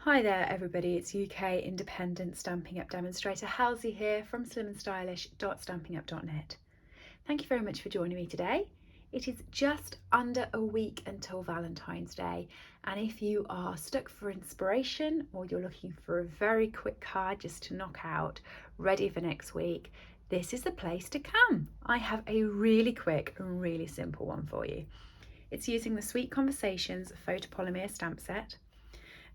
Hi there everybody, it's UK independent Stampin' Up demonstrator Helzie here from SlimmandStylish.stampinup.net. Thank you very much for joining me today. It is just under a week until Valentine's Day, and if you are stuck for inspiration or you're looking for a very quick card just to knock out, ready for next week, this is the place to come. I have a really quick and really simple one for you. It's using the Sweet Conversations photopolymer stamp set.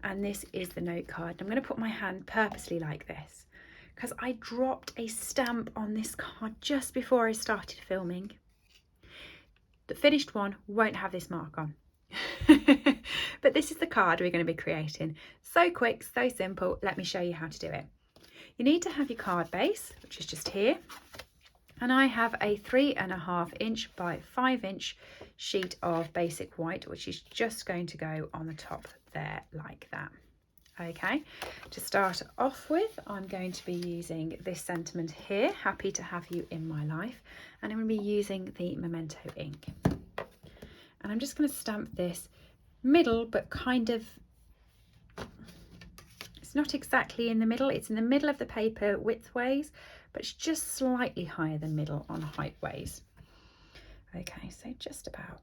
And this is the note card. I'm going to put my hand purposely like this because I dropped a stamp on this card just before I started filming. The finished one won't have this mark on. But this is the card we're going to be creating. So quick, so simple. Let me show you how to do it. You need to have your card base, which is just here. And I have a 3.5 inch by 5 inch sheet of basic white, which is just going to go on the top there like that. Okay, to start off with, I'm going to be using this sentiment here, happy to have you in my life, and I'm going to be using the Memento ink. And I'm just going to stamp this middle, but kind of, it's not exactly in the middle, it's in the middle of the paper widthways, but it's just slightly higher than middle on height ways. Okay, so just about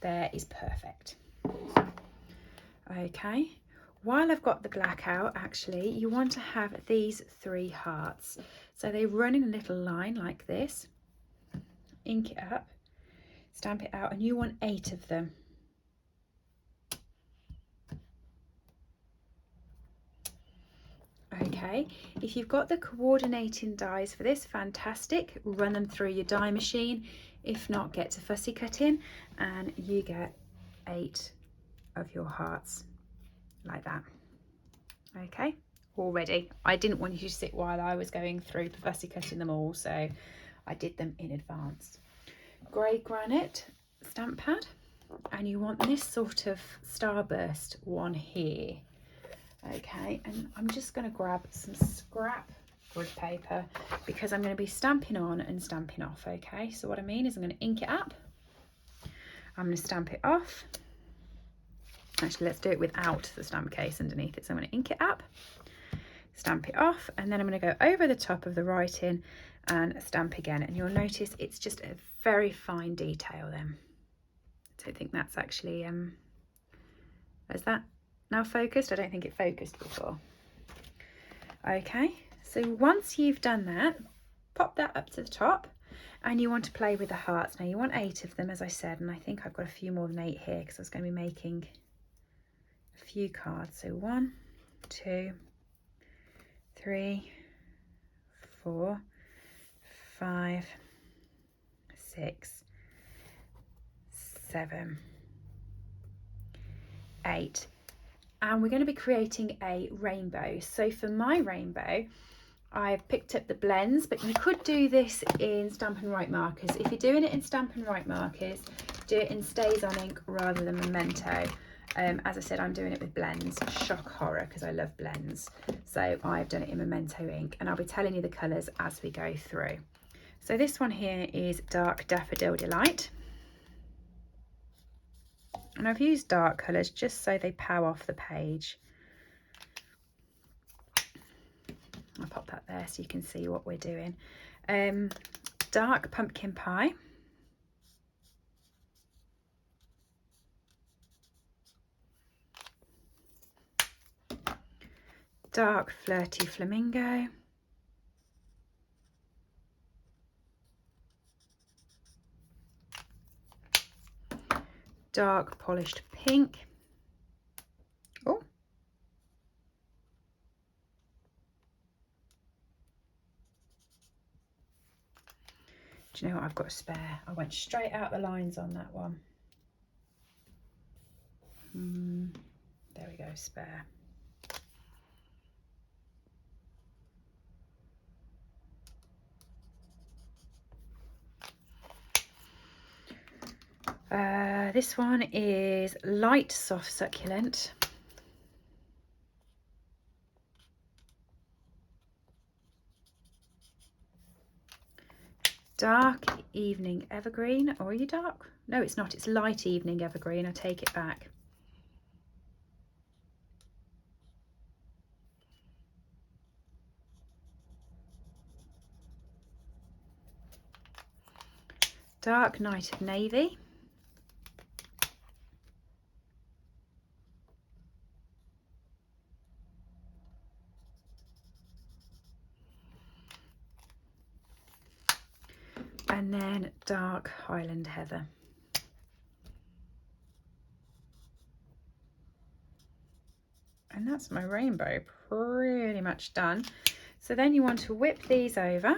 there is perfect. Okay, while I've got the black out, actually, you want to have these 3 hearts. So they run in a little line like this, ink it up, stamp it out, and you want 8 of them. Okay, if you've got the coordinating dies for this, fantastic, run them through your die machine. If not, get to fussy cutting and you get 8 of your hearts like that. Okay, all ready. I didn't want you to sit while I was going through fussy cutting them all, so I did them in advance. Grey granite stamp pad, and you want this sort of starburst one here. Okay, and I'm just going to grab some scrap grid paper because I'm going to be stamping on and stamping off. Okay, so what I mean is I'm going to ink it up, I'm going to stamp it off. Actually, let's do it without the stamp case underneath it. So I'm going to ink it up, stamp it off, and then I'm going to go over the top of the writing and stamp again. And you'll notice it's just a very fine detail then. I don't think that's actually, is that now focused? I don't think it focused before. Okay, so once you've done that, pop that up to the top, and you want to play with the hearts. Now you want 8 of them, as I said, and I think I've got a few more than 8 here because I was going to be making a few cards. So 1, 2, 3, 4, 5, 6, 7, 8. And we're going to be creating a rainbow. So for my rainbow, I've picked up the blends, but you could do this in Stampin' Write markers. If you're doing it in Stampin' Write markers, do it in Stays On ink rather than Memento. As I said, I'm doing it with blends, shock horror, because I love blends. So I've done it in Memento ink, and I'll be telling you the colours as we go through. So this one here is Dark Daffodil Delight. And I've used dark colours just so they pow off the page. I'll pop that there so you can see what we're doing. Dark Pumpkin Pie. Dark Flirty Flamingo. Dark Polished Pink. Oh. Do you know what? I've got a spare. I went straight out the lines on that one. There we go, spare. This one is Light Soft Succulent. Dark Evening Evergreen. Or are you dark? No, it's not. It's Light Evening Evergreen. I take it back. dark Night of Navy, and then dark Highland Heather. And that's my rainbow pretty much done. So then you want to whip these over.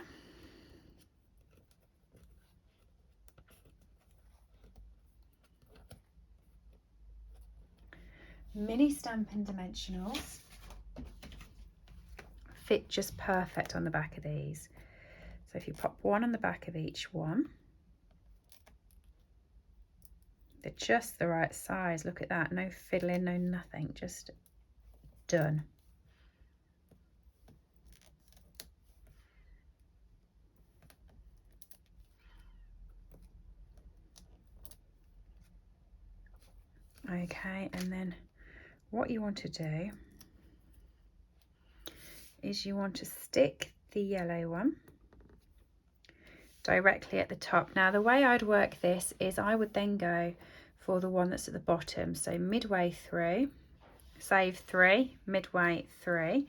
Mini Stampin' dimensionals fit just perfect on the back of these. So if you pop one on the back of each one, they're just the right size. Look at that, no fiddling, no nothing, just done. Okay, and then what you want to do is you want to stick the yellow one directly at the top. Now the way I'd work this is I would then go for the one that's at the bottom, so midway through, save 3, midway 3.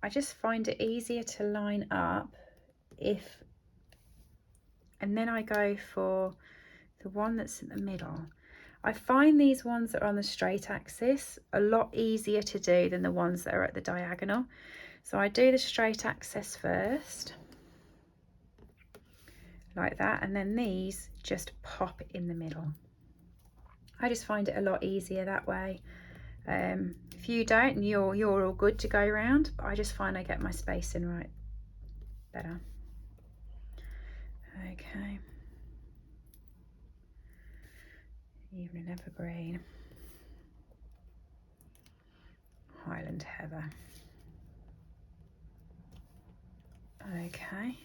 I just find it easier to line up and then I go for the one that's in the middle. I find these ones that are on the straight axis a lot easier to do than the ones that are at the diagonal. So I do the straight axis first, like that, and then these just pop in the middle. I just find it a lot easier that way. If you don't, you're all good to go around, but I just find I get my spacing right better. Okay. Evening Evergreen, Highland Heather. Okay,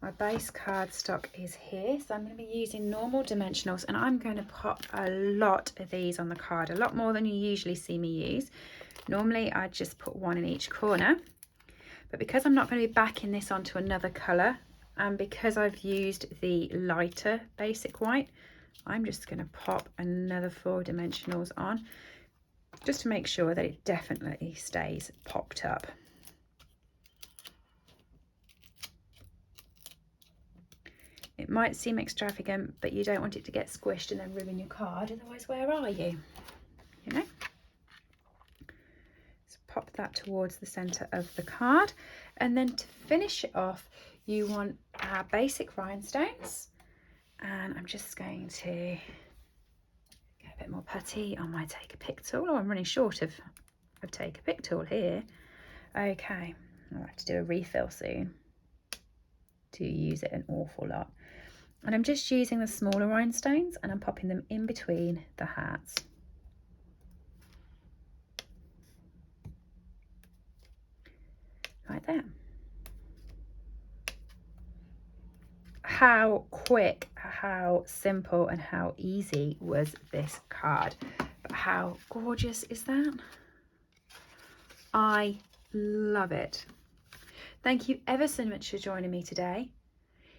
my base cardstock is here, so I'm going to be using normal dimensionals, and I'm going to pop a lot of these on the card, a lot more than you usually see me use. Normally I just put one in each corner, but because I'm not going to be backing this onto another colour, and because I've used the lighter basic white, I'm just going to pop another 4 dimensionals on just to make sure that it definitely stays popped up. It might seem extravagant, but you don't want it to get squished and then ruin your card, otherwise where are you? You know? So pop that towards the centre of the card, and then to finish it off you want our basic rhinestones. And I'm just going to get a bit more putty on my Take a Pick tool. Oh, I'm running short of Take a Pick tool here. Okay, I'll have to do a refill soon to use it an awful lot. And I'm just using the smaller rhinestones and I'm popping them in between the hearts. Like that. How quick, how simple and how easy was this card, but how gorgeous is that? I love it. Thank you ever so much for joining me today.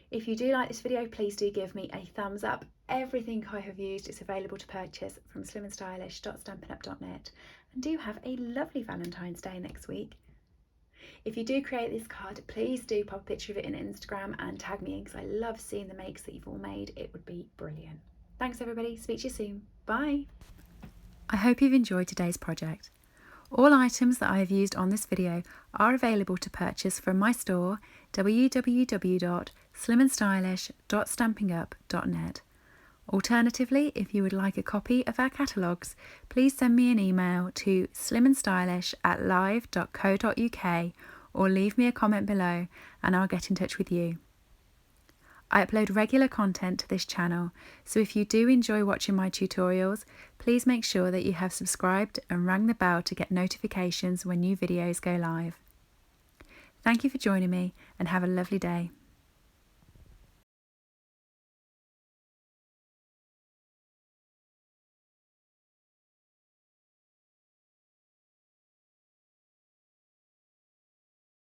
If you do like this video, please do give me a thumbs up. Everything I have used is available to purchase from SlimmandStylish.stampinup.net, and do have a lovely Valentine's Day next week. If you do create this card, please do pop a picture of it in Instagram and tag me in, because I love seeing the makes that you've all made. It would be brilliant. Thanks everybody, speak to you soon. Bye. I hope you've enjoyed today's project. All items that I have used on this video are available to purchase from my store, www.SlimmandStylish.stampinup.net. Alternatively, if you would like a copy of our catalogues, please send me an email to slimandstylish@live.co.uk or leave me a comment below and I'll get in touch with you. I upload regular content to this channel, so if you do enjoy watching my tutorials, please make sure that you have subscribed and rang the bell to get notifications when new videos go live. Thank you for joining me and have a lovely day.